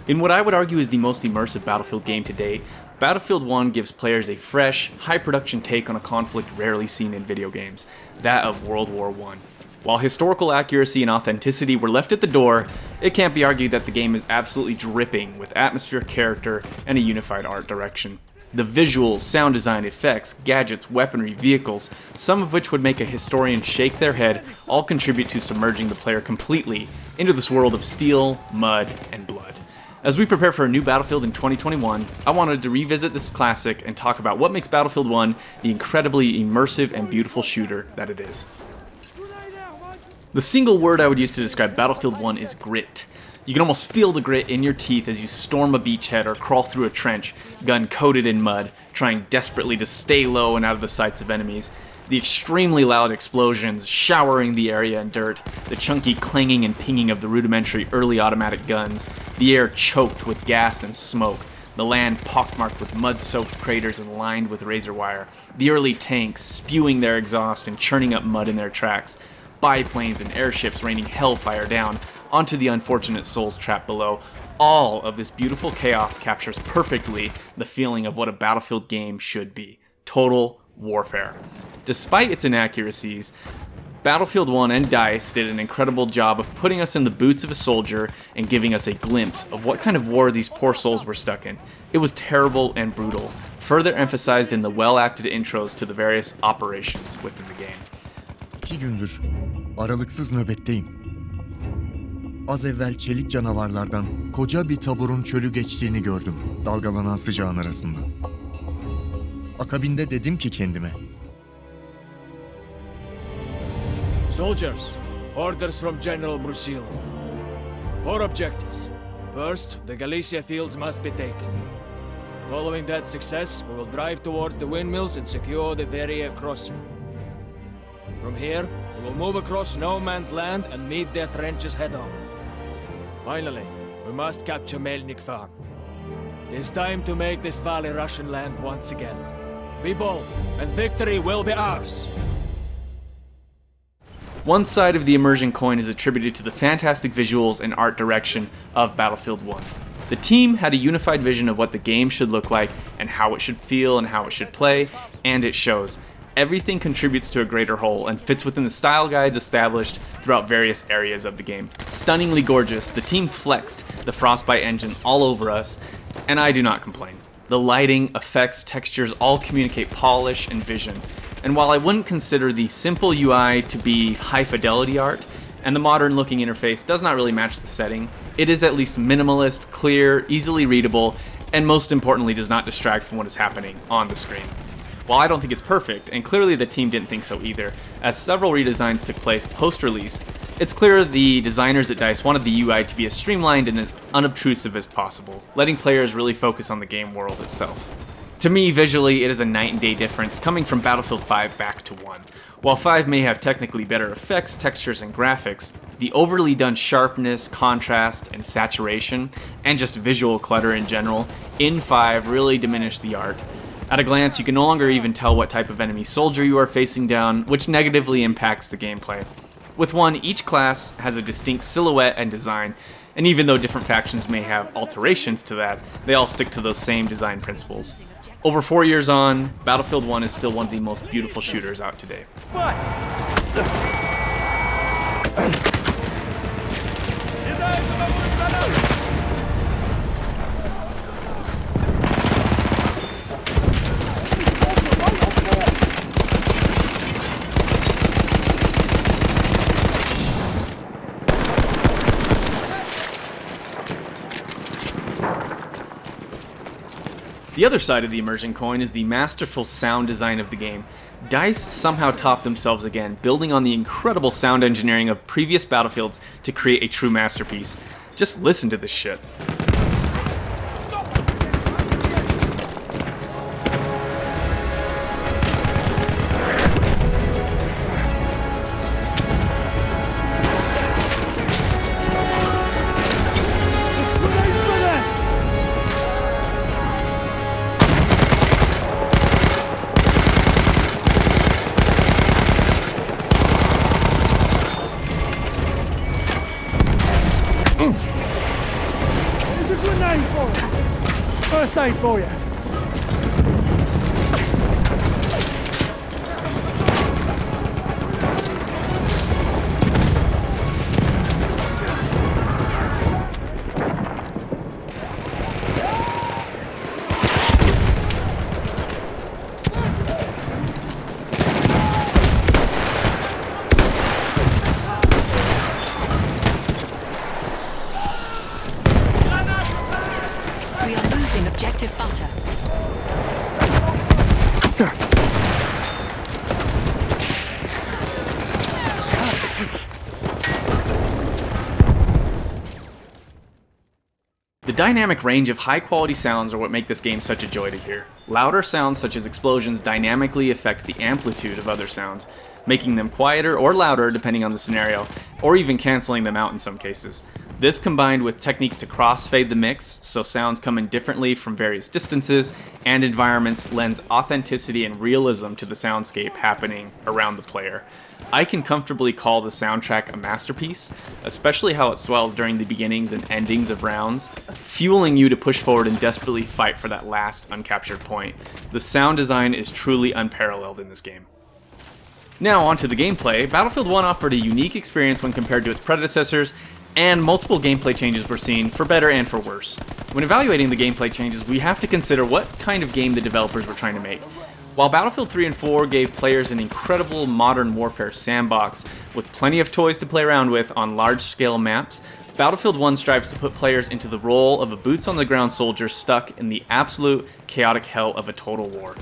In what I would argue is the most immersive Battlefield game to date, Battlefield 1 gives players a fresh, high-production take on a conflict rarely seen in video games, that of World War I. While historical accuracy and authenticity were left at the door, it can't be argued that the game is absolutely dripping with atmosphere, character, and a unified art direction. The visuals, sound design, effects, gadgets, weaponry, vehicles, some of which would make a historian shake their head, all contribute to submerging the player completely into this world of steel, mud, and blood. As we prepare for a new Battlefield in 2021, I wanted to revisit this classic and talk about what makes Battlefield 1 the incredibly immersive and beautiful shooter that it is. The single word I would use to describe Battlefield 1 is grit. You can almost feel the grit in your teeth as you storm a beachhead or crawl through a trench, gun coated in mud, trying desperately to stay low and out of the sights of enemies. The extremely loud explosions showering the area in dirt, the chunky clanging and pinging of the rudimentary early automatic guns, the air choked with gas and smoke, the land pockmarked with mud-soaked craters and lined with razor wire, the early tanks spewing their exhaust and churning up mud in their tracks, biplanes and airships raining hellfire down onto the unfortunate souls trapped below. All of this beautiful chaos captures perfectly the feeling of what a Battlefield game should be. Total warfare. Despite its inaccuracies, Battlefield 1 and DICE did an incredible job of putting us in the boots of a soldier and giving us a glimpse of what kind of war these poor souls were stuck in. It was terrible and brutal, further emphasized in the well-acted intros to the various operations within the game. 2 gündür aralıksız nöbetteyim. Az evvel çelik canavarlardan koca bir taburun çölü geçtiğini gördüm dalgalanan sıcağın arasında. Akabinde dedim ki kendime. Soldiers, orders from General Brusilov. 4 objectives. First, the Galicia fields must be taken. Following that success, we will drive towards the windmills and secure the Veria crossing. From here, we will move across no man's land and meet their trenches head-on. Finally, we must capture Melnik Farm. It is time to make this valley Russian land once again. Be bold, and victory will be ours! One side of the Immersion coin is attributed to the fantastic visuals and art direction of Battlefield 1. The team had a unified vision of what the game should look like and how it should feel and how it should play, and it shows. Everything contributes to a greater whole and fits within the style guides established throughout various areas of the game. Stunningly gorgeous, the team flexed the Frostbite engine all over us, and I do not complain. The lighting, effects, textures all communicate polish and vision. And while I wouldn't consider the simple UI to be high fidelity art, and the modern looking interface does not really match the setting, it is at least minimalist, clear, easily readable, and most importantly does not distract from what is happening on the screen. While I don't think it's perfect, and clearly the team didn't think so either, as several redesigns took place post-release, it's clear the designers at DICE wanted the UI to be as streamlined and as unobtrusive as possible, letting players really focus on the game world itself. To me, visually, it is a night and day difference coming from Battlefield 5 back to 1. While 5 may have technically better effects, textures, and graphics, the overly done sharpness, contrast, and saturation, and just visual clutter in general, in 5 really diminished the art. At a glance, you can no longer even tell what type of enemy soldier you are facing down, which negatively impacts the gameplay. With 1, each class has a distinct silhouette and design, and even though different factions may have alterations to that, they all stick to those same design principles. Over 4 years on, Battlefield 1 is still one of the most beautiful shooters out today. The other side of the Immersion coin is the masterful sound design of the game. DICE somehow topped themselves again, building on the incredible sound engineering of previous Battlefields to create a true masterpiece. Just listen to this shit. There's a grenade for it! First aid for you. We are losing objective butter. The dynamic range of high-quality sounds are what make this game such a joy to hear. Louder sounds such as explosions dynamically affect the amplitude of other sounds, making them quieter or louder depending on the scenario, or even cancelling them out in some cases. This combined with techniques to crossfade the mix, so sounds come in differently from various distances and environments, lends authenticity and realism to the soundscape happening around the player. I can comfortably call the soundtrack a masterpiece, especially how it swells during the beginnings and endings of rounds, fueling you to push forward and desperately fight for that last uncaptured point. The sound design is truly unparalleled in this game. Now onto the gameplay. Battlefield 1 offered a unique experience when compared to its predecessors, and multiple gameplay changes were seen, for better and for worse. When evaluating the gameplay changes, we have to consider what kind of game the developers were trying to make. While Battlefield 3 and 4 gave players an incredible modern warfare sandbox with plenty of toys to play around with on large-scale maps, Battlefield 1 strives to put players into the role of a boots-on-the-ground soldier stuck in the absolute chaotic hell of a total war.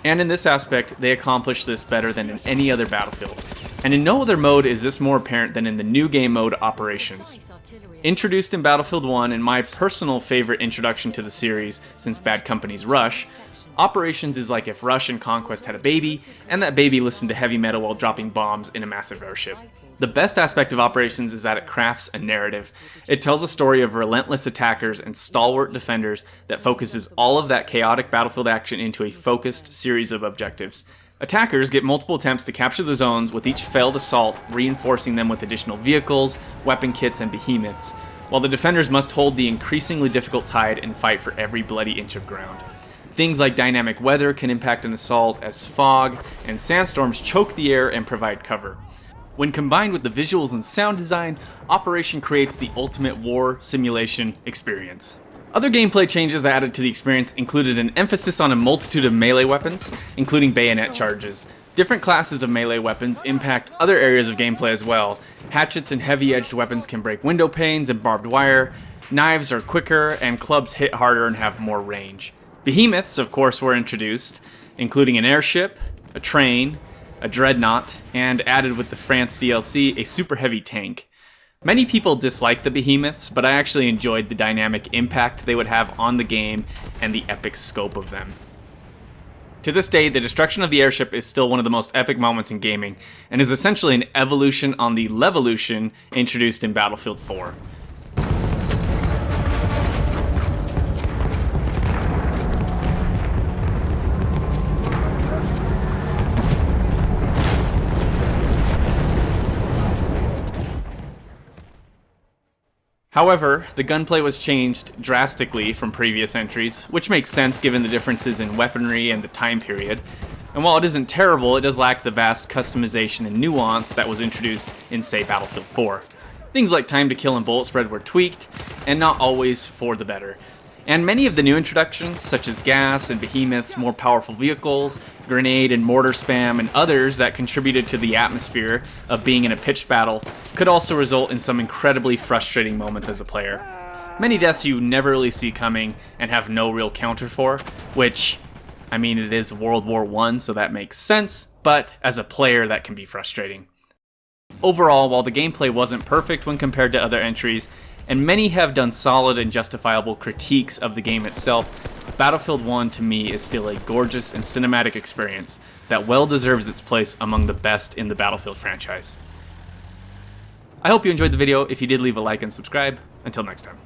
And in this aspect, they accomplish this better than in any other Battlefield. And in no other mode is this more apparent than in the new game mode Operations. Introduced in Battlefield 1 and my personal favorite introduction to the series since Bad Company's Rush, Operations is like if Rush and Conquest had a baby, and that baby listened to heavy metal while dropping bombs in a massive airship. The best aspect of Operations is that it crafts a narrative. It tells a story of relentless attackers and stalwart defenders that focuses all of that chaotic battlefield action into a focused series of objectives. Attackers get multiple attempts to capture the zones, with each failed assault reinforcing them with additional vehicles, weapon kits, and behemoths, while the defenders must hold the increasingly difficult tide and fight for every bloody inch of ground. Things like dynamic weather can impact an assault, as fog and sandstorms choke the air and provide cover. When combined with the visuals and sound design, Operation creates the ultimate war simulation experience. Other gameplay changes added to the experience included an emphasis on a multitude of melee weapons, including bayonet charges. Different classes of melee weapons impact other areas of gameplay as well. Hatchets and heavy-edged weapons can break window panes and barbed wire, knives are quicker, and clubs hit harder and have more range. Behemoths, of course, were introduced, including an airship, a train, a dreadnought, and added with the France DLC, a super heavy tank. Many people dislike the behemoths, but I actually enjoyed the dynamic impact they would have on the game and the epic scope of them. To this day, the destruction of the airship is still one of the most epic moments in gaming, and is essentially an evolution on the Levolution introduced in Battlefield 4. However, the gunplay was changed drastically from previous entries, which makes sense given the differences in weaponry and the time period. And while it isn't terrible, it does lack the vast customization and nuance that was introduced in, say, Battlefield 4. Things like time to kill and bullet spread were tweaked, and not always for the better. And many of the new introductions, such as gas and behemoths, more powerful vehicles, grenade and mortar spam, and others that contributed to the atmosphere of being in a pitched battle, could also result in some incredibly frustrating moments as a player. Many deaths you never really see coming and have no real counter for, which, I mean, it is World War I, so that makes sense, but as a player that can be frustrating. Overall, while the gameplay wasn't perfect when compared to other entries, and many have done solid and justifiable critiques of the game itself, Battlefield 1 to me is still a gorgeous and cinematic experience that well deserves its place among the best in the Battlefield franchise. I hope you enjoyed the video. If you did, leave a like and subscribe. Until next time.